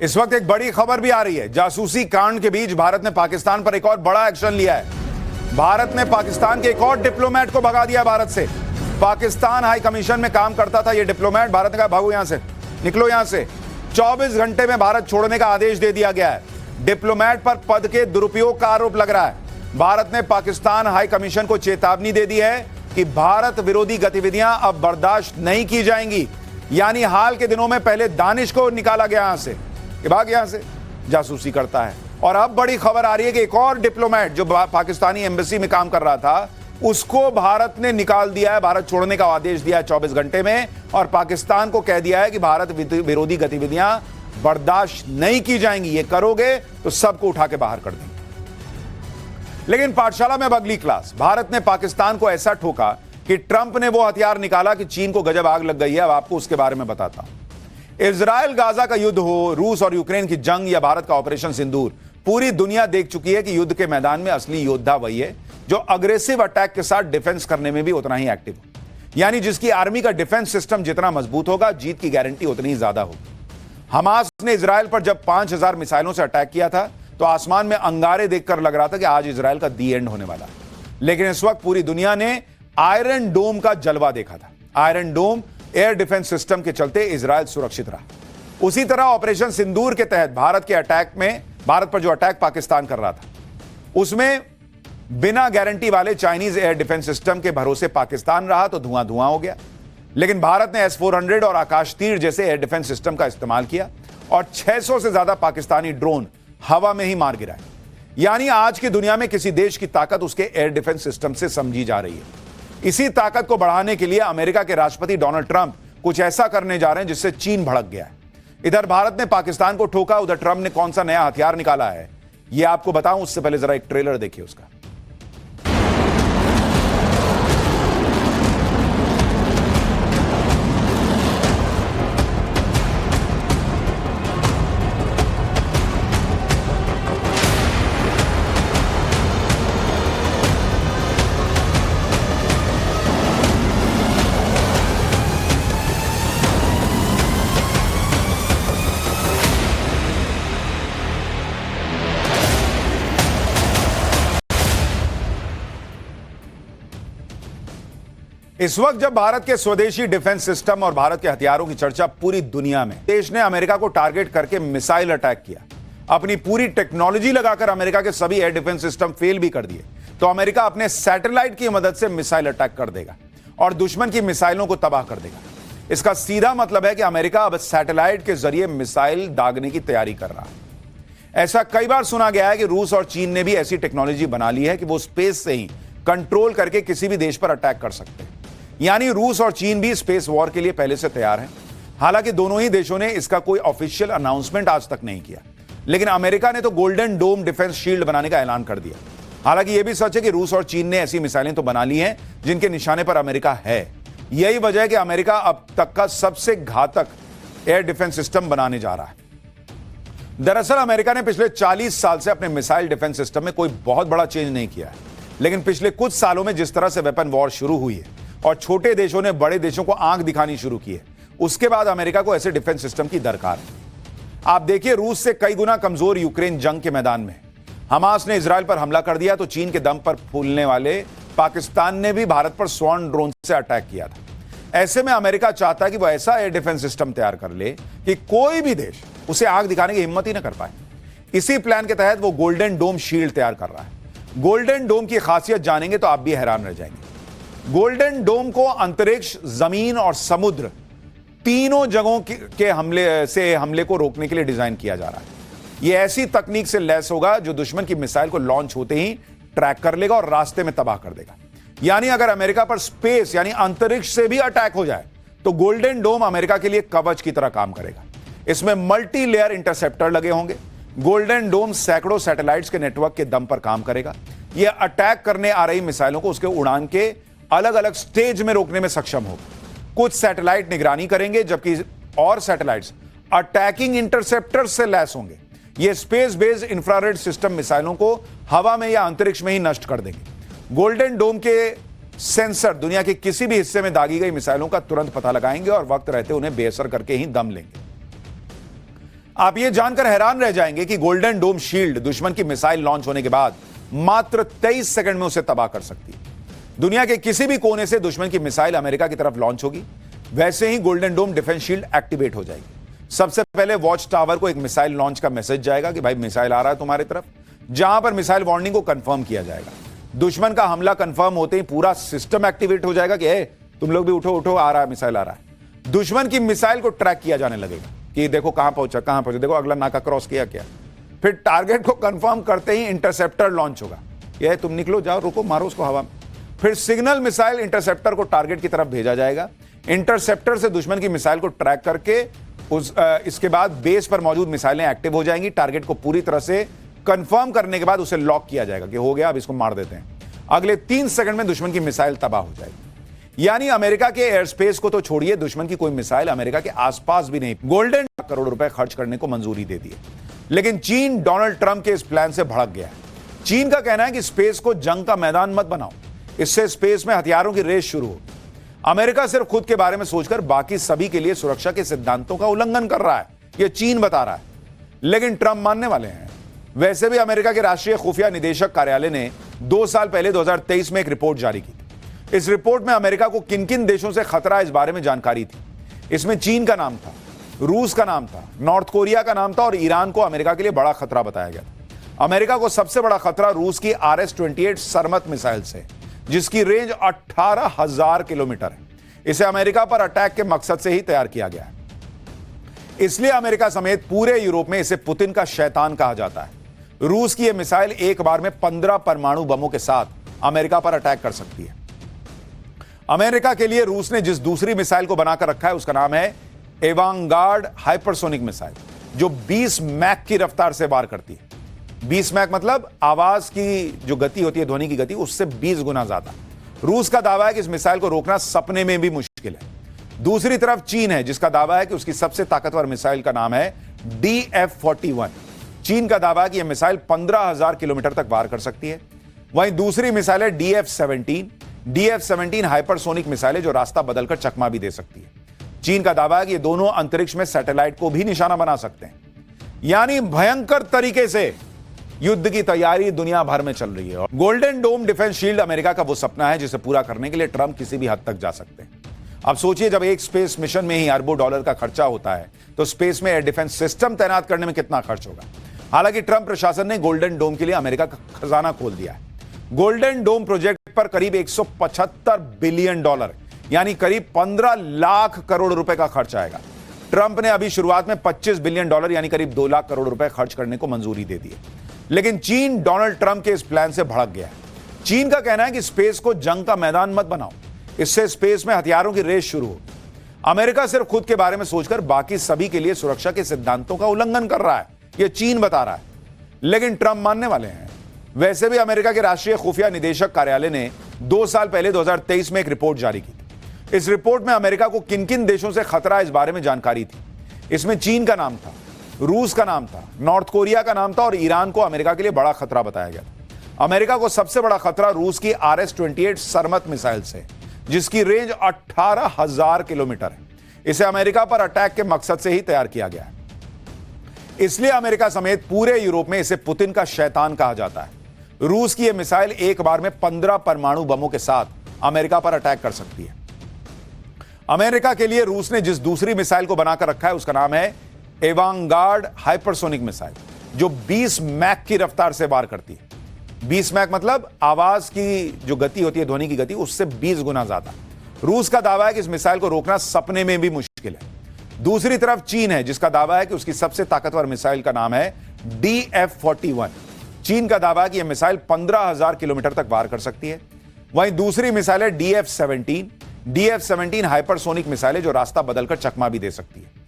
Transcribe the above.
इस वक्त एक बड़ी खबर भी आ रही है। जासूसी कांड के बीच भारत ने पाकिस्तान पर एक और बड़ा एक्शन लिया है। भारत ने पाकिस्तान के एक और डिप्लोमेट को भगा दिया भारत से। पाकिस्तान हाई कमीशन में काम करता था यह डिप्लोमेट। भारत ने कहा भागो यहां से, निकलो यहां से। 24 घंटे में भारत छोड़ने का आदेश दे दिया गया है। डिप्लोमेट पर पद के दुरुपयोग का आरोप लग रहा है। भारत ने पाकिस्तान हाई कमीशन को चेतावनी दे दी है कि भारत विरोधी गतिविधियां अब बर्दाश्त नहीं की जाएंगी। यानी हाल के दिनों में पहले दानिश को निकाला गया यहां से, कि भाग यहां से, जासूसी करता है। और अब बड़ी खबर आ रही है कि एक और डिप्लोमेट जो पाकिस्तानी एम्बेसी में काम कर रहा था, उसको भारत ने निकाल दिया है। भारत छोड़ने का आदेश दिया है 24 घंटे में, और पाकिस्तान को कह दिया है कि भारत विरोधी गतिविधियां बर्दाश्त नहीं की जाएंगी। ये करोगे तो सबको उठा के बाहर कर देंगे। लेकिन पाठशाला में अब अगली क्लास। भारत ने पाकिस्तान को ऐसा ठोका कि ट्रंप ने वो हथियार निकाला कि चीन को गजब आग लग गई है। अब आपको उसके बारे में बताता हूं। इजराइल गाजा का युद्ध हो, रूस और यूक्रेन की जंग या भारत का ऑपरेशन सिंदूर, पूरी दुनिया देख चुकी है कि युद्ध के मैदान में असली योद्धा वही है जो अग्रेसिव अटैक के साथ डिफेंस करने में भी उतना ही एक्टिव हो। यानी जिसकी आर्मी का डिफेंस सिस्टम जितना मजबूत होगा, जीत की गारंटी उतनी ही ज्यादा होगी। हमास ने इजराइल पर जब 5000 मिसाइलों से अटैक किया था तो आसमान में अंगारे देखकर लग रहा था कि आज इजराइल का दी एंड होने वाला है। लेकिन इस वक्त पूरी दुनिया ने आयरन डोम का जलवा देखा था। आयरन डोम एयर डिफेंस सिस्टम के चलते इजराइल सुरक्षित रहा। उसी तरह ऑपरेशन सिंदूर के तहत भारत पर जो अटैक पाकिस्तान कर रहा था, उसमें बिना गारंटी वाले चाइनीज एयर डिफेंस सिस्टम के भरोसे पाकिस्तान रहा तो धुआं धुआं हो गया। लेकिन भारत ने S-400 और आकाश तीर जैसे एयर डिफेंस सिस्टम का इस्तेमाल किया और 600 से ज्यादा पाकिस्तानी ड्रोन हवा में ही मार गिराए। यानी आज की दुनिया में किसी देश की ताकत उसके एयर डिफेंस सिस्टम से समझी जा रही है। इसी ताकत को बढ़ाने के लिए अमेरिका के राष्ट्रपति डोनाल्ड ट्रंप कुछ ऐसा करने जा रहे हैं जिससे चीन भड़क गया है। इधर भारत ने पाकिस्तान को ठोका, उधर ट्रंप ने कौन सा नया हथियार निकाला है यह आपको बताऊं, उससे पहले जरा एक ट्रेलर देखिए उसका। इस वक्त जब भारत के स्वदेशी डिफेंस सिस्टम और भारत के हथियारों की चर्चा पूरी दुनिया में, देश ने अमेरिका को टारगेट करके मिसाइल अटैक किया। अपनी पूरी टेक्नोलॉजी लगाकर अमेरिका के सभी एयर डिफेंस सिस्टम फेल भी कर दिए तो अमेरिका अपने सैटेलाइट की मदद से मिसाइल अटैक कर देगा और दुश्मन की मिसाइलों को तबाह कर देगा। इसका सीधा मतलब है कि अमेरिका अब सैटेलाइट के जरिए मिसाइल दागने की तैयारी कर रहा है। ऐसा कई बार सुना गया है कि रूस और चीन ने भी ऐसी टेक्नोलॉजी बना ली है कि वो स्पेस से ही कंट्रोल करके किसी भी देश पर अटैक कर सकते हैं। यानी रूस और चीन भी स्पेस वॉर के लिए पहले से तैयार हैं। हालांकि दोनों ही देशों ने इसका कोई ऑफिशियल अनाउंसमेंट आज तक नहीं किया, लेकिन अमेरिका ने तो गोल्डन डोम डिफेंस शील्ड बनाने का ऐलान कर दिया। हालांकि यह भी सच है कि रूस और चीन ने ऐसी मिसाइलें तो बना ली हैं जिनके निशाने पर अमेरिका है। यही वजह है कि अमेरिका अब तक का सबसे घातक एयर डिफेंस सिस्टम बनाने जा रहा है। दरअसल अमेरिका ने पिछले 40 साल से अपने मिसाइल डिफेंस सिस्टम में कोई बहुत बड़ा चेंज नहीं किया है, लेकिन पिछले कुछ सालों में जिस तरह से वेपन वॉर शुरू हुई है और छोटे देशों ने बड़े देशों को आंख दिखानी शुरू की है, उसके बाद अमेरिका को ऐसे डिफेंस सिस्टम की दरकार है। आप देखिए, रूस से कई गुना कमजोर यूक्रेन जंग के मैदान में। हमास ने इजराइल पर हमला कर दिया तो चीन के दम पर फूलने वाले पाकिस्तान ने भी भारत पर स्वर्ण ड्रोन से अटैक किया था। ऐसे में अमेरिका चाहता है कि वह ऐसा एयर डिफेंस सिस्टम तैयार कर ले कि कोई भी देश उसे आंख दिखाने की हिम्मत ही ना कर पाए। इसी प्लान के तहत वो गोल्डन डोम शील्ड तैयार कर रहा है। गोल्डन डोम की खासियत जानेंगे तो आप भी हैरान रह जाएंगे। गोल्डन डोम को अंतरिक्ष, जमीन और समुद्र तीनों जगहों के हमले को रोकने के लिए डिजाइन किया जा रहा है। यह ऐसी तकनीक से लैस होगा जो दुश्मन की मिसाइल को लॉन्च होते ही ट्रैक कर लेगा और रास्ते में तबाह कर देगा। यानी अगर अमेरिका पर स्पेस यानी अंतरिक्ष से भी अटैक हो जाए तो गोल्डन डोम अमेरिका के लिए कवच की तरह काम करेगा। इसमें मल्टी लेयर इंटरसेप्टर लगे होंगे। गोल्डन डोम सैकड़ों सैटेलाइट्स के नेटवर्क के दम पर काम करेगा। यह अटैक करने आ रही मिसाइलों को उसके उड़ान के अलग अलग स्टेज में रोकने में सक्षम होगा। कुछ सैटेलाइट निगरानी करेंगे जबकि और सैटेलाइट्स अटैकिंग इंटरसेप्टर से लैस होंगे। ये स्पेस बेस्ड इंफ्रारेड सिस्टम मिसाइलों को हवा में या अंतरिक्ष में ही नष्ट कर देंगे। गोल्डन डोम के सेंसर दुनिया के किसी भी हिस्से में दागी गई मिसाइलों का तुरंत पता लगाएंगे और वक्त रहते उन्हें बेअसर करके ही दम लेंगे। आप यह जानकर हैरान रह जाएंगे कि गोल्डन डोम शील्ड दुश्मन की मिसाइल लॉन्च होने के बाद मात्र 23 सेकंड में उसे तबाह कर सकती है। दुनिया के किसी भी कोने से दुश्मन की मिसाइल अमेरिका की तरफ लॉन्च होगी, वैसे ही गोल्डन डोम डिफेंस शील्ड एक्टिवेट हो जाएगी। सबसे पहले वॉच टावर को एक मिसाइल लॉन्च का मैसेज जाएगा कि भाई मिसाइल आ रहा है तुम्हारी तरफ, जहां पर मिसाइल वार्निंग को कंफर्म किया जाएगा। दुश्मन का हमला कंफर्म होते ही पूरा सिस्टम एक्टिवेट हो जाएगा कि तुम लोग भी उठो उठो, आ रहा है, मिसाइल आ रहा है। दुश्मन की मिसाइल को ट्रैक किया जाने लगेगा कि देखो कहां पहुंचा, देखो अगला नाका क्रॉस किया क्या। फिर टारगेट को कंफर्म करते ही इंटरसेप्टर लॉन्च होगा, यह तुम निकलो, जाओ, रुको, मारो उसको हवा में। फिर सिग्नल मिसाइल इंटरसेप्टर को टारगेट की तरफ भेजा जाएगा। इंटरसेप्टर से दुश्मन की मिसाइल को ट्रैक करके इसके बाद बेस पर मौजूद मिसाइलें एक्टिव हो जाएंगी। टारगेट को पूरी तरह से कंफर्म करने के बाद उसे लॉक किया जाएगा कि हो गया, अब इसको मार देते हैं। अगले 3 सेकंड में दुश्मन की मिसाइल तबाह हो जाएगी। यानी अमेरिका के एयर स्पेस को तो छोड़िए, दुश्मन की कोई मिसाइल अमेरिका के आसपास भी नहीं। गोल्डन करोड़ रुपए खर्च करने को मंजूरी दे दी है, लेकिन चीन डोनाल्ड ट्रंप के इस प्लान से भड़क गया है। चीन का कहना है कि स्पेस को जंग का मैदान मत बनाओ, इससे स्पेस में हथियारों की रेस शुरू होगी। अमेरिका सिर्फ खुद के बारे में सोचकर बाकी सभी के लिए सुरक्षा के सिद्धांतों का उल्लंघन कर रहा है, यह चीन बता रहा है, लेकिन ट्रंप मानने वाले हैं। वैसे भी अमेरिका के राष्ट्रीय खुफिया निदेशक कार्यालय ने 2 साल पहले 2023 में एक रिपोर्ट जारी की थी। इस रिपोर्ट में अमेरिका को किन किन देशों से खतरा इस बारे में जानकारी थी। इसमें चीन का नाम था, रूस का नाम था, नॉर्थ कोरिया का नाम था और ईरान को अमेरिका के लिए बड़ा खतरा बताया गया था। अमेरिका को सबसे बड़ा खतरा रूस की RS-28 सरमत मिसाइल से, जिसकी रेंज 18,000 किलोमीटर है। इसे अमेरिका पर अटैक के मकसद से ही तैयार किया गया है, इसलिए अमेरिका समेत पूरे यूरोप में इसे पुतिन का शैतान कहा जाता है। रूस की यह मिसाइल एक बार में 15 परमाणु बमों के साथ अमेरिका पर अटैक कर सकती है। अमेरिका के लिए रूस ने जिस दूसरी मिसाइल को बनाकर रखा है उसका नाम है एवांगार्ड हाइपरसोनिक मिसाइल, जो 20 मैक की रफ्तार से वार करती है। 20 मैक मतलब आवाज की जो गति होती है, ध्वनि की गति, उससे 20 गुना ज्यादा। रूस का दावा है कि इस मिसाइल को रोकना सपने में भी मुश्किल है। दूसरी तरफ चीन है, जिसका दावा है कि उसकी सबसे ताकतवर मिसाइल का नाम है DF-41। चीन का दावा है कि यह मिसाइल 15,000 किलोमीटर तक वार कर सकती है। वहीं दूसरी मिसाइल है DF-17। DF-17 हाइपरसोनिक मिसाइल है जो रास्ता बदलकर चकमा भी दे सकती है। चीन का दावा है कि ये दोनों अंतरिक्ष में सैटेलाइट को भी निशाना बना सकते हैं। यानी भयंकर तरीके से युद्ध की तैयारी दुनिया भर में चल रही है। गोल्डन डोम डिफेंस शील्ड अमेरिका का वो सपना है जिसे पूरा करने के लिए ट्रंप किसी भी हद तक जा सकते हैं। अब सोचिए, जब एक स्पेस मिशन में ही अरबों डॉलर का खर्चा होता है, तो स्पेस में एयर डिफेंस सिस्टम तैनात करने में कितना खर्च होगा। हालांकि ट्रंप प्रशासन ने गोल्डन डोम के लिए अमेरिका का खजाना खोल दिया है। गोल्डन डोम प्रोजेक्ट पर करीब 175 बिलियन डॉलर यानी करीब 15 लाख करोड़ रुपए का खर्च आएगा। ट्रंप ने अभी शुरुआत में 25 बिलियन डॉलर यानी करीब 2 लाख करोड़ रुपए खर्च करने को मंजूरी दे दी है, लेकिन चीन डोनाल्ड ट्रंप के इस प्लान से भड़क गया है। चीन का कहना है कि स्पेस को जंग का मैदान मत बनाओ, इससे स्पेस में हथियारों की रेस शुरू होगी। अमेरिका सिर्फ खुद के बारे में सोचकर बाकी सभी के लिए सुरक्षा के सिद्धांतों का उल्लंघन कर रहा है, यह चीन बता रहा है, लेकिन ट्रंप मानने वाले हैं। वैसे भी अमेरिका के राष्ट्रीय खुफिया निदेशक कार्यालय ने 2 साल पहले 2023 में एक रिपोर्ट जारी की थी। इस रिपोर्ट में अमेरिका को किन किन देशों से खतरा इस बारे में जानकारी थी। इसमें चीन का नाम था, रूस का नाम था, नॉर्थ कोरिया का नाम था और ईरान को अमेरिका के लिए बड़ा खतरा बताया गया था। अमेरिका को सबसे बड़ा खतरा रूस की RS-28 सरमत मिसाइल से, जिसकी रेंज 18,000 किलोमीटर है। इसे अमेरिका पर अटैक के मकसद से ही तैयार किया गया है, इसलिए अमेरिका समेत पूरे यूरोप में इसे पुतिन का शैतान कहा जाता है। रूस की यह मिसाइल एक बार में 15 परमाणु बमों के साथ अमेरिका पर अटैक कर सकती है। अमेरिका के लिए रूस ने जिस दूसरी मिसाइल को बनाकर रखा है उसका नाम है एवांगार्ड हाइपरसोनिक मिसाइल, जो 20 मैक की रफ्तार से वार करती है। 20 मैक मतलब आवाज की जो गति होती है, ध्वनि की गति, उससे 20 गुना ज्यादा। रूस का दावा है कि इस मिसाइल को रोकना सपने में भी मुश्किल है। दूसरी तरफ चीन है, जिसका दावा है कि उसकी सबसे ताकतवर मिसाइल का नाम है DF-41। चीन का दावा है कि यह मिसाइल 15,000 किलोमीटर तक वार कर सकती है। वहीं दूसरी मिसाइल है DF-17। DF-17 हाइपरसोनिक मिसाइल है जो रास्ता बदलकर चकमा भी दे सकती है।